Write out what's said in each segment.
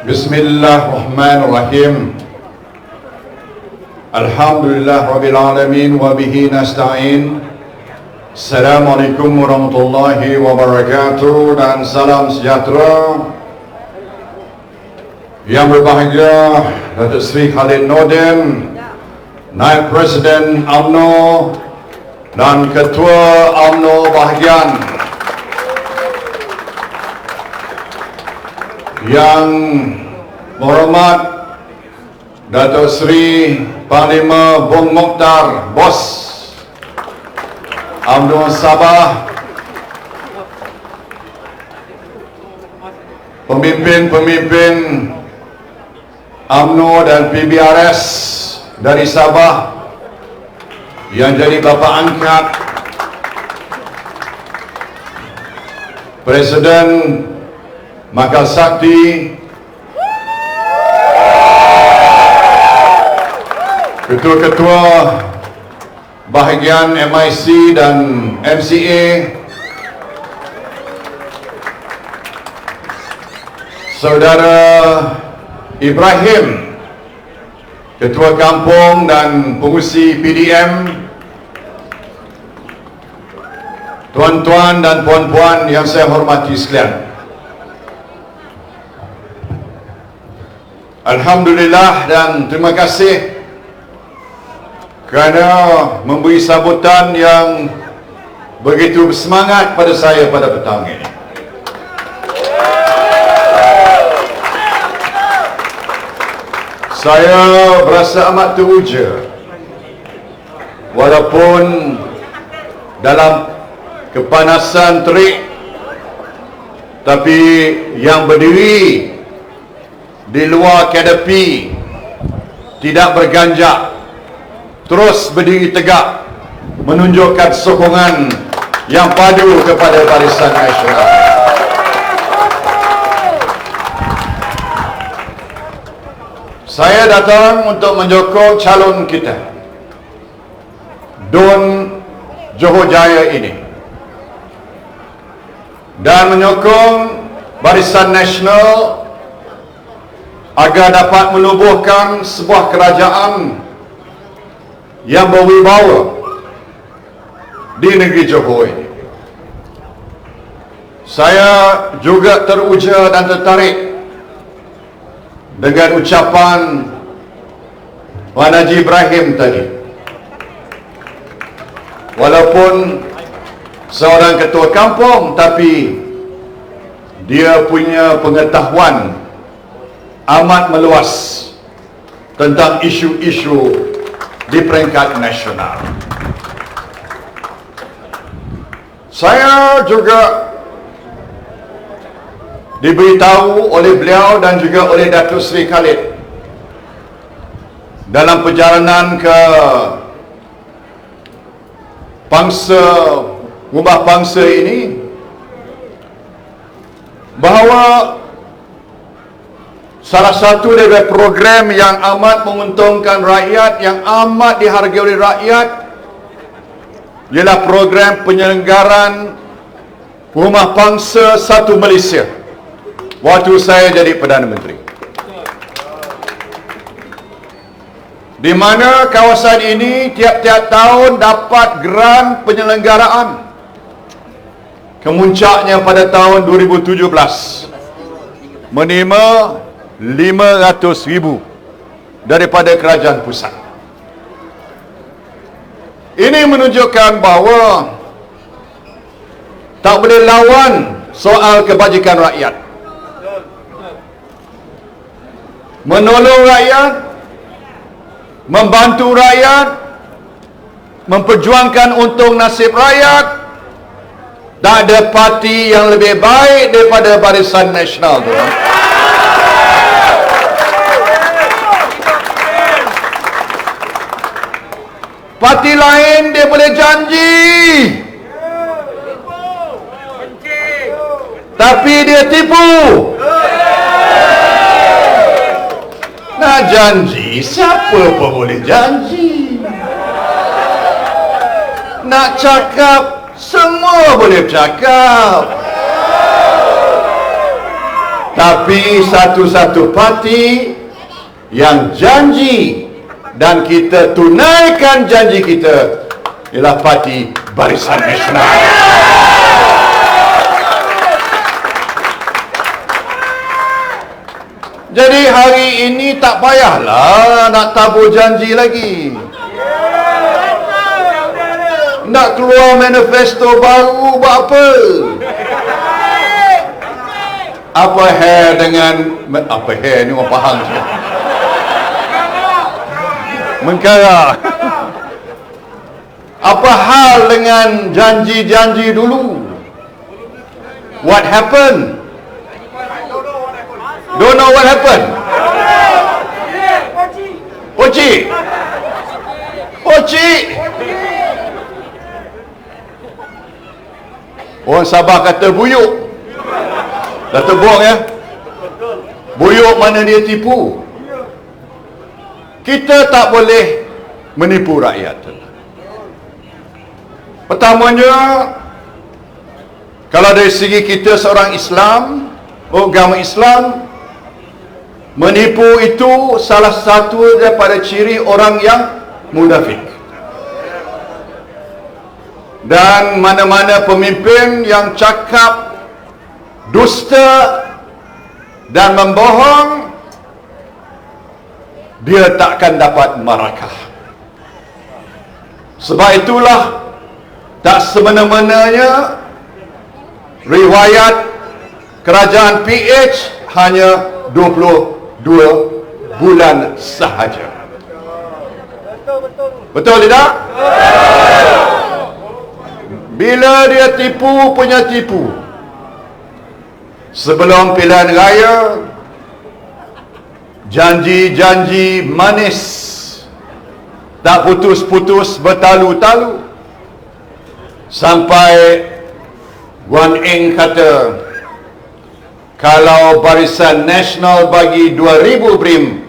Bismillahirrahmanirrahim. Alhamdulillah Rabbil Alamin wa bihi nasta'in. Assalamualaikum warahmatullahi wabarakatuh dan salam sejahtera. Yang berbahagia Datuk Seri Khalid Nordin, Naib Presiden UMNO dan Ketua UMNO bahagian, yang berhormat Datuk Seri Panglima Bung Mokhtar, Bos UMNO Sabah, pemimpin-pemimpin UMNO dan PBRS dari Sabah yang jadi bapa angkat Presiden Makal Sakti, ketua-ketua bahagian MIC dan MCA, Saudara Ibrahim, Ketua Kampung dan Pengurusi PDM, tuan-tuan dan puan-puan yang saya hormati sekalian. Alhamdulillah dan terima kasih kerana memberi sambutan yang begitu bersemangat pada saya pada petang ini. Saya berasa amat teruja walaupun dalam kepanasan terik, tapi yang berdiri di luar KDP tidak berganjak, terus berdiri tegak menunjukkan sokongan yang padu kepada Barisan Nasional. Saya datang untuk menyokong calon kita, Dun Johor Jaya ini, dan menyokong Barisan Nasional agar dapat menubuhkan sebuah kerajaan yang berwibawa di negeri Johor ini. Saya juga teruja dan tertarik dengan ucapan Wan Haji Ibrahim tadi. Walaupun seorang ketua kampung, tapi dia punya pengetahuan amat meluas tentang isu-isu di peringkat nasional. Saya juga diberitahu oleh beliau dan juga oleh Datuk Seri Khalid dalam perjalanan ke rumah bangsa ini bahawa salah satu dari program yang amat menguntungkan rakyat, yang amat dihargai oleh rakyat, ialah program penyelenggaraan Rumah Bangsa Satu Malaysia waktu saya jadi Perdana Menteri, di mana kawasan ini tiap-tiap tahun dapat geran penyelenggaraan. Kemuncaknya pada tahun 2017 menerima 500,000 daripada kerajaan pusat. Ini menunjukkan bahawa tak boleh lawan soal kebajikan rakyat. Menolong rakyat, membantu rakyat, memperjuangkan untung nasib rakyat. Tak ada parti yang lebih baik daripada Barisan Nasional, tuan. Parti lain dia boleh janji, tapi dia tipu. Nak janji, siapa pun boleh janji. Nak cakap, semua boleh cakap. Tapi satu-satu parti yang janji dan kita tunaikan janji kita ialah Parti Barisan Nasional. Jadi hari ini tak payahlah nak tabur janji lagi. Nak keluar manifesto baru buat apa? Apa hair dengan apa hair ni orang faham je. Mengkara. Apa hal dengan janji-janji dulu? What happened? Don't know what happened. Poci. Poci. Orang Sabah kata buyuk. Dah terbuang ya. Buyuk mana dia tipu. Kita tak boleh menipu rakyat. Pertamanya, kalau dari segi kita seorang Islam, agama Islam, menipu itu salah satu daripada ciri orang yang munafik. Dan mana-mana pemimpin yang cakap dusta dan membohong, dia takkan dapat marakah. Sebab itulah tak semena-menanya riwayat kerajaan PH hanya 22 bulan sahaja. Betul tidak? Bila dia tipu punya tipu, sebelum pilihan raya, janji-janji manis, tak putus-putus bertalu-talu, sampai Guan Eng kata, kalau Barisan Nasional bagi 2,000 BRIM,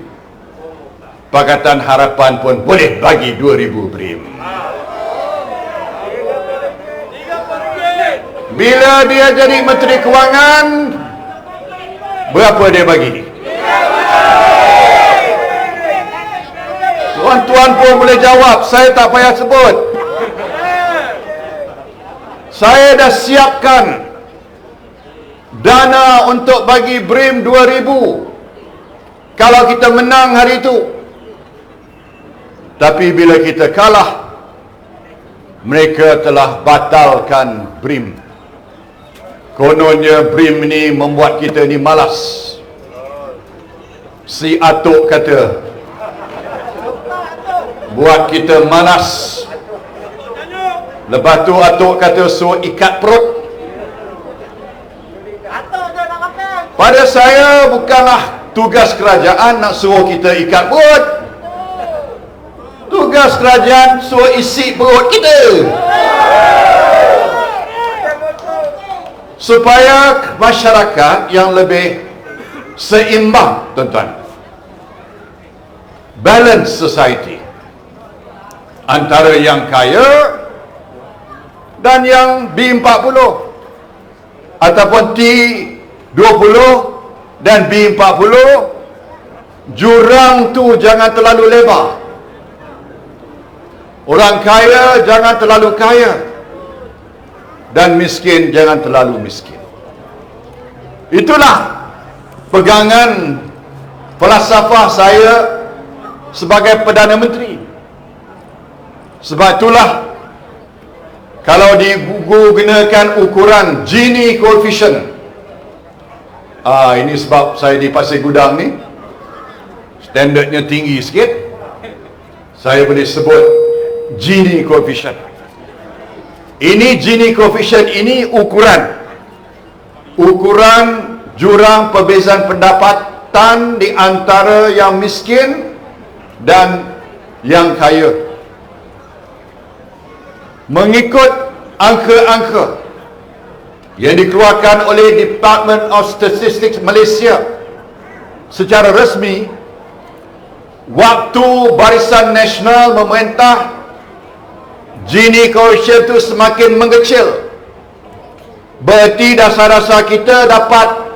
Pakatan Harapan pun boleh bagi 2,000 BRIM. Bila dia jadi Menteri Kewangan, berapa dia bagi? Tuan-tuan pun boleh jawab, saya tak payah sebut. Saya dah siapkan dana untuk bagi BRIM 2,000 kalau kita menang hari itu. Tapi bila kita kalah, mereka telah batalkan BRIM. Kononnya BRIM ni membuat kita ni malas. Si Atuk kata, buat kita malas. Lepas tu Atuk kata suruh ikat perut. Pada saya bukanlah tugas kerajaan nak suruh kita ikat perut. Tugas kerajaan suruh isi perut kita, supaya masyarakat yang lebih seimbang, tuan-tuan. Balance society antara yang kaya dan yang B40 ataupun T20 dan B40. Jurang tu jangan terlalu lebar. Orang kaya jangan terlalu kaya dan miskin jangan terlalu miskin. Itulah pegangan falsafah saya sebagai Perdana Menteri. Sebab itulah kalau digunakan ukuran Gini coefficient, ini sebab saya di Pasir Gudang ni standardnya tinggi sikit, saya boleh sebut Gini coefficient. Ini Gini coefficient ini ukuran jurang perbezaan pendapatan di antara yang miskin dan yang kaya. mengikut angka-angka yang dikeluarkan oleh Department of Statistics Malaysia secara resmi, waktu Barisan Nasional memerintah, Gini coefficient itu semakin mengecil. Berarti dasar-dasar kita dapat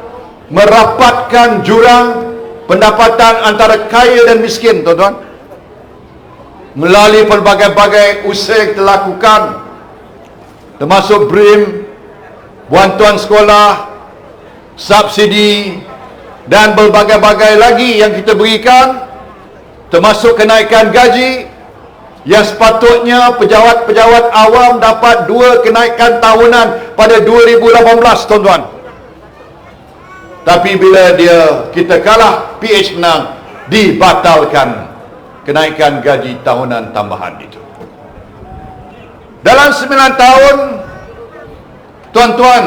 merapatkan jurang pendapatan antara kaya dan miskin, tuan-tuan, melalui pelbagai-bagai usaha yang kita lakukan, termasuk BRIM, bantuan sekolah, subsidi, dan berbagai-bagai lagi yang kita berikan, termasuk kenaikan gaji yang sepatutnya pejabat-pejabat awam dapat 2 kenaikan tahunan pada 2018, tuan-tuan. Tapi bila kita kalah, PH menang, dibatalkan kenaikan gaji tahunan tambahan itu. Dalam 9 tahun, tuan-tuan,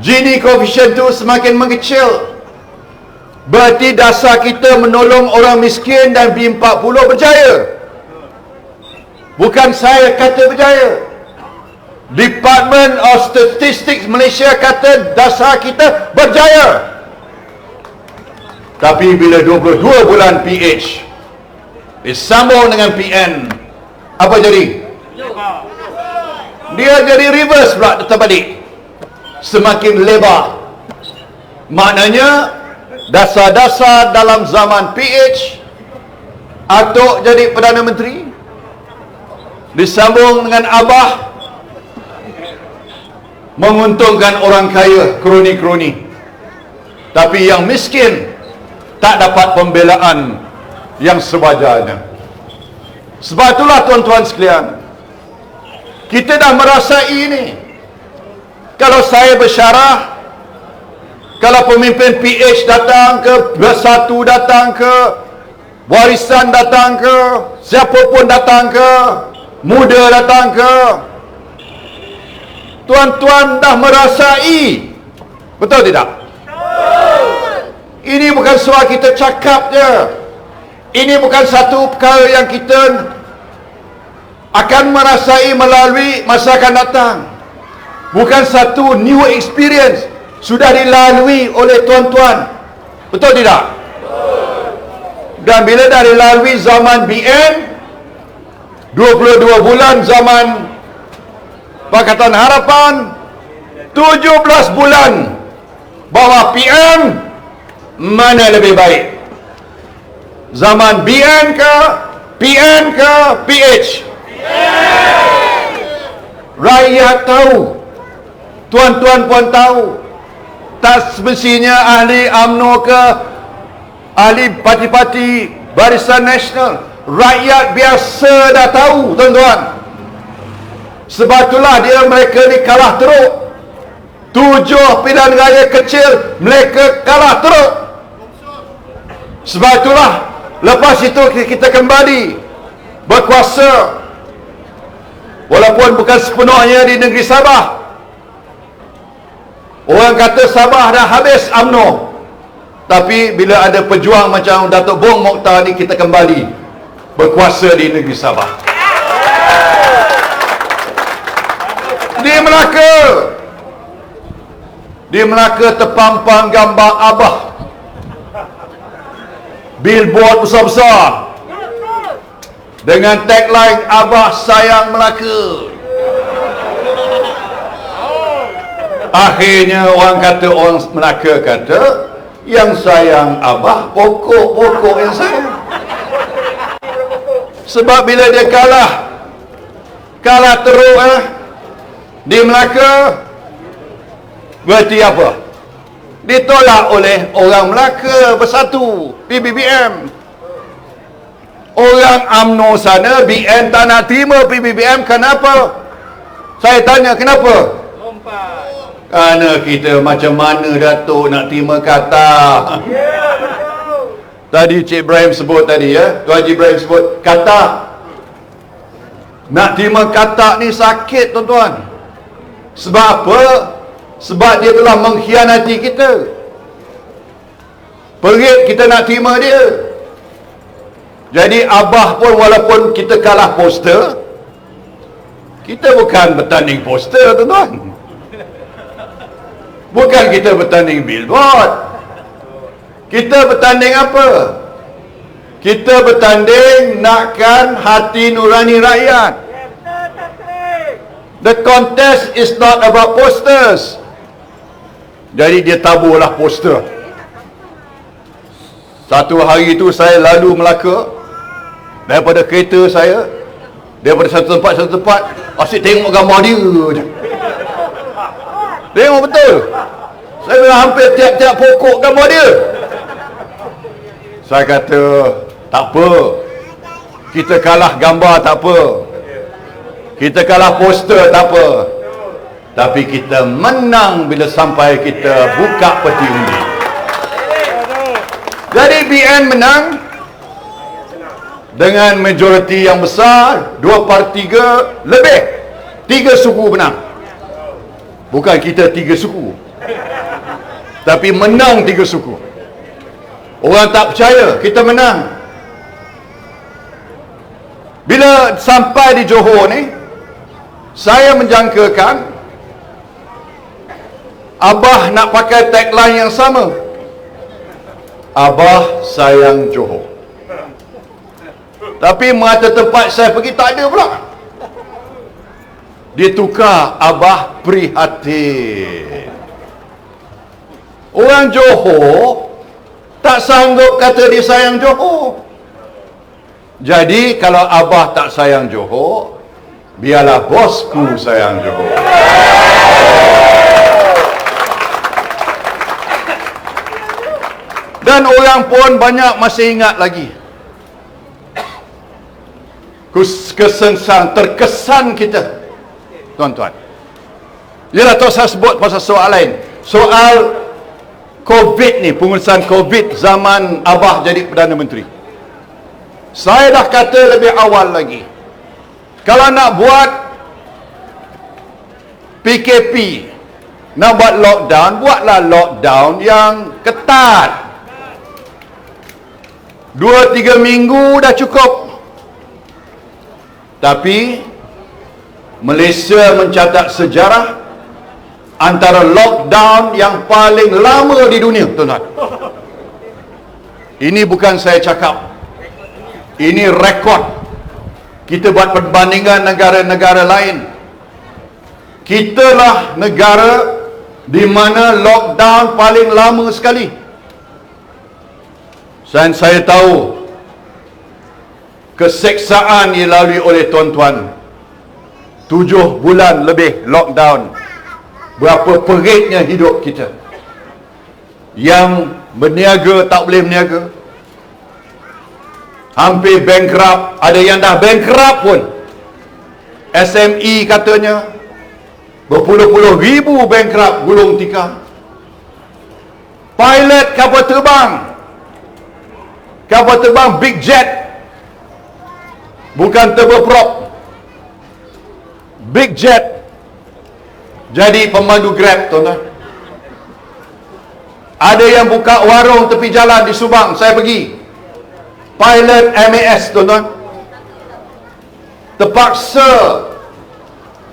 Gini coefficient itu semakin mengecil. Berarti dasar kita menolong orang miskin dan B40 berjaya. Bukan saya kata berjaya, Department of Statistics Malaysia kata dasar kita berjaya. Tapi bila 22 bulan PH disambung dengan PN, apa jadi? Dia jadi reverse pula, terbalik, semakin lebar. Maknanya dasar-dasar dalam zaman PH, Atok jadi Perdana Menteri, disambung dengan Abah, menguntungkan orang kaya, kroni-kroni. Tapi yang miskin tak dapat pembelaan yang sewajarnya. Sebab itulah tuan-tuan sekalian, kita dah merasai ini. Kalau saya bersyarah, kalau pemimpin PH datang ke, Bersatu datang ke, Warisan datang ke, siapa pun datang ke, Muda datang ke, tuan-tuan dah merasai. Betul tidak? Ini bukan soal kita cakap je. Ini bukan satu perkara yang kita akan merasai melalui masa akan datang. Bukan satu new experience, sudah dilalui oleh tuan-tuan. Betul tidak? Dan bila dah dilalui zaman BN, 22 bulan zaman Pakatan Harapan, 17 bulan bawah PM, mana lebih baik? Zaman BN ke, PN ke, PH? Rakyat tahu, tuan-tuan pun tahu. Tak semestinya ahli UMNO ke, ahli parti-parti Barisan Nasional, rakyat biasa dah tahu, tuan-tuan. Sebab itulah mereka ni kalah teruk. 7 pilihan raya kecil mereka kalah teruk. Sebab itulah lepas itu kita kembali berkuasa, walaupun bukan sepenuhnya di negeri Sabah. Orang kata Sabah dah habis UMNO, tapi bila ada pejuang macam Datuk Bong Mokhtar ni, kita kembali berkuasa di negeri Sabah. Di Melaka terpampang gambar Abah, billboard besar-besar dengan tagline Abah sayang Melaka. Akhirnya orang Melaka kata, yang sayang Abah pokok-pokok yang sayang. Sebab bila dia kalah teruk di Melaka, berarti apa? Ditolak oleh orang Melaka Bersatu, PBBM. Orang UMNO sana, BN tak nak terima PBBM. Kenapa? Saya tanya kenapa? Kerana kita macam mana Datuk nak terima kata. Tadi Cik Ibrahim sebut tadi, Tuan Haji Ibrahim sebut kata. Nak terima kata ni sakit, tuan-tuan. Sebab apa? Sebab dia telah mengkhianati kita. Perit kita nak terima dia. Jadi Abah pun walaupun kita kalah poster, Kita bukan bertanding poster, tuan-tuan. Bukan kita bertanding billboard. Kita bertanding apa? Kita bertanding nakkan hati nurani rakyat. The contest is not about posters. Jadi dia taburlah poster. Satu hari itu saya lalu Melaka, daripada kereta saya, daripada satu tempat, asyik tengok gambar dia je. Tengok betul. Saya memang hampir tiap-tiap pokok gambar dia. Saya kata, tak apa. Kita kalah gambar tak apa. Kita kalah poster tak apa. Tapi kita menang bila sampai kita buka peti undi. Jadi BN menang dengan majoriti yang besar, 2/3 lebih. 3 suku menang. Bukan kita 3 suku, tapi menang 3 suku. Orang tak percaya kita menang. Bila sampai di Johor ni, saya menjangkakan Abah nak pakai tagline yang sama. Abah sayang Johor. Tapi mata tempat saya pergi tak ada pula. Dia tukar Abah prihatin. Orang Johor tak sanggup kata dia sayang Johor. Jadi kalau Abah tak sayang Johor, biarlah bosku sayang Johor. Dan orang pun banyak masih ingat lagi terkesan kita, tuan-tuan. Yalah, tu saya sebut pasal soal lain. Soal COVID ni, pengurusan COVID zaman Abah jadi Perdana Menteri. Saya dah kata lebih awal lagi, kalau nak buat PKP, nak buat lockdown, buatlah lockdown yang ketat. 2-3 minggu dah cukup. Tapi Malaysia mencatat sejarah antara lockdown yang paling lama di dunia, tuan-tuan. Ini bukan saya cakap, ini rekod. Kita buat perbandingan negara-negara lain. Kitalah negara di mana lockdown paling lama sekali. Dan saya tahu keseksaan dilalui oleh tuan-tuan. 7 bulan lebih lockdown. Berapa peritnya hidup kita. Yang berniaga tak boleh berniaga. Hampir bankrupt. Ada yang dah bankrupt pun. SME katanya berpuluh-puluh ribu bankrupt, gulung tikar. Pilot kapal terbang big jet, bukan turboprop, big jet, jadi pemandu Grab, tuan-tuan. Ada yang buka warung tepi jalan di Subang, saya pergi, pilot MAS, tuan-tuan.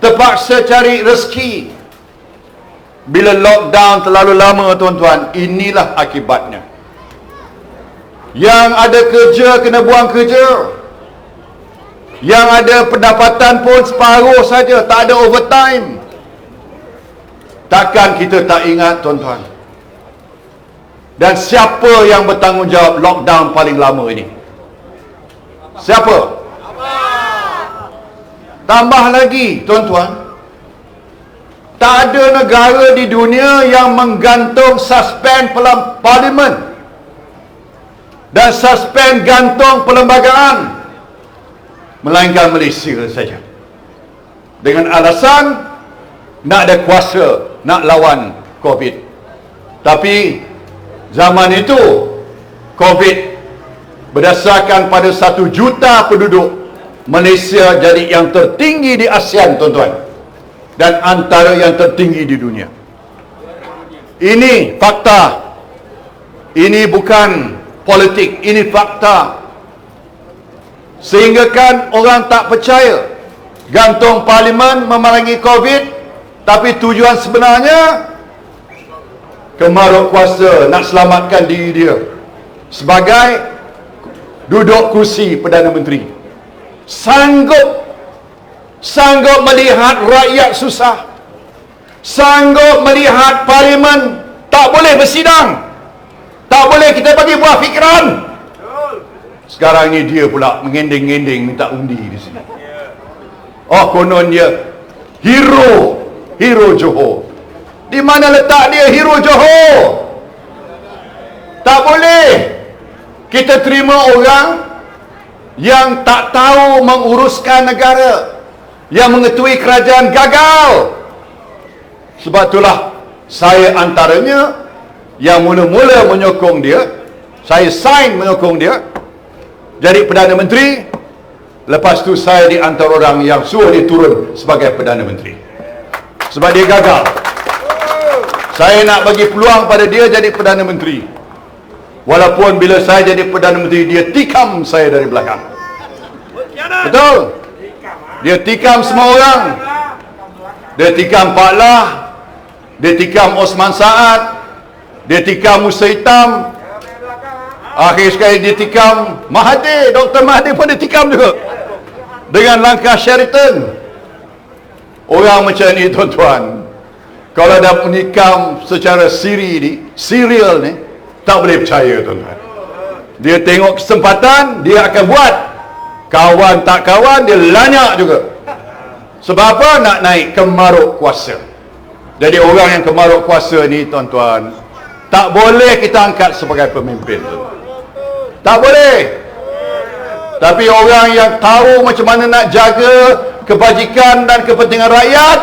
Terpaksa cari rezeki. Bila lockdown terlalu lama, tuan-tuan, inilah akibatnya. Yang ada kerja kena buang kerja. Yang ada pendapatan pun separuh saja, tak ada overtime. Takkan kita tak ingat, tuan-tuan? Dan siapa yang bertanggungjawab lockdown paling lama ini? Siapa? Tambah lagi, tuan-tuan, tak ada negara di dunia yang menggantung suspend parlimen dan suspend gantung perlembagaan, melainkan Malaysia saja, dengan alasan nak ada kuasa, nak lawan COVID. Tapi zaman itu COVID berdasarkan pada 1 juta penduduk, Malaysia jadi yang tertinggi di ASEAN, tuan-tuan, dan antara yang tertinggi di dunia. Ini fakta. Ini bukan politik, ini fakta. Sehingga kan orang tak percaya gantung parlimen memerangi COVID, tapi tujuan sebenarnya kemaruk kuasa nak selamatkan diri dia sebagai duduk kursi Perdana Menteri. Sanggup melihat rakyat susah, sanggup melihat parlimen tak boleh bersidang, tak boleh kita bagi buah fikiran. Sekarang ni dia pula mengending-ending minta undi di sini. Oh, konon dia hero Johor. Di mana letak dia hero Johor? Tak boleh kita terima orang yang tak tahu menguruskan negara, yang mengetui kerajaan gagal. Sebab itulah saya antaranya yang mula-mula menyokong dia, saya sign menyokong dia jadi Perdana Menteri. Lepas tu saya di antara orang yang suruh dia turun sebagai Perdana Menteri sebab dia gagal. Saya nak bagi peluang pada dia jadi Perdana Menteri, walaupun bila saya jadi Perdana Menteri dia tikam saya dari belakang. Betul, dia tikam semua orang. Dia tikam Pak Lah, dia tikam Osman Saad, dia tikam Musa Hitam, akhir sekali dia tikam Mahathir. Dr. Mahathir pun dia tikam juga dengan langkah Sheraton. Orang macam ni tuan-tuan, kalau dah menikam secara serial ni, tak boleh percaya tuan-tuan. Dia tengok kesempatan, dia akan buat. Kawan tak kawan, dia lanyak juga. Sebab apa? Nak naik kemaruk kuasa. Jadi orang yang kemaruk kuasa ni tuan-tuan, tak boleh kita angkat sebagai pemimpin, tuan-tuan. Tak boleh. Tapi orang yang tahu macam mana nak jaga kebajikan dan kepentingan rakyat,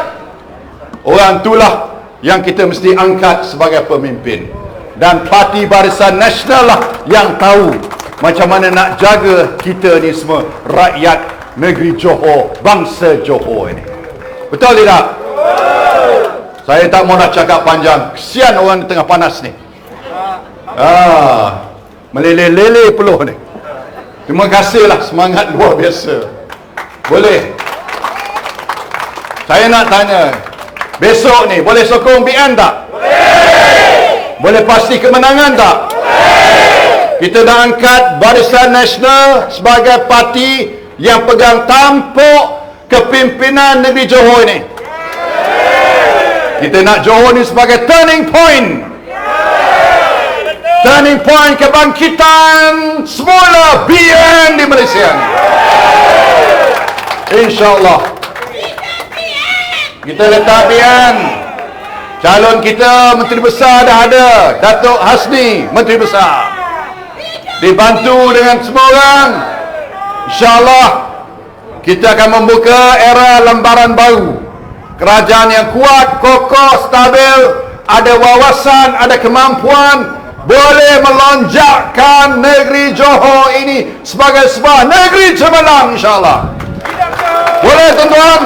orang itulah yang kita mesti angkat sebagai pemimpin. Dan Parti Barisan Nasional lah yang tahu macam mana nak jaga kita ni semua, rakyat negeri Johor, bangsa Johor ini. Betul tidak? Saya tak mau nak cakap panjang, kesian orang di tengah panas ni. Meleleh-leleh peluh ni. Terima kasihlah, semangat luar biasa. Boleh saya nak tanya, besok ni boleh sokong BN tak? Boleh pasti kemenangan tak? Kita nak angkat Barisan Nasional sebagai parti yang pegang tampuk kepimpinan negeri Johor ini. Kita nak Johor ni sebagai turning point. Turning point kebangkitan semula BN di Malaysia ni. InsyaAllah kita letak BN. Calon kita Menteri Besar dah ada, Datuk Hasni, Menteri Besar. Dibantu dengan semua orang. InsyaAllah kita akan membuka era lembaran baru. Kerajaan yang kuat, kokoh, stabil, ada wawasan, ada kemampuan, boleh melonjakkan negeri Johor ini sebagai sebuah negeri cemerlang, insyaAllah. Boleh tuan-tuan?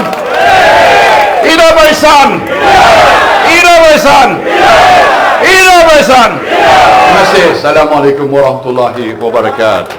Ida Barisan, Ida Barisan, Ida Barisan. Terima kasih. Assalamualaikum warahmatullahi wabarakatuh.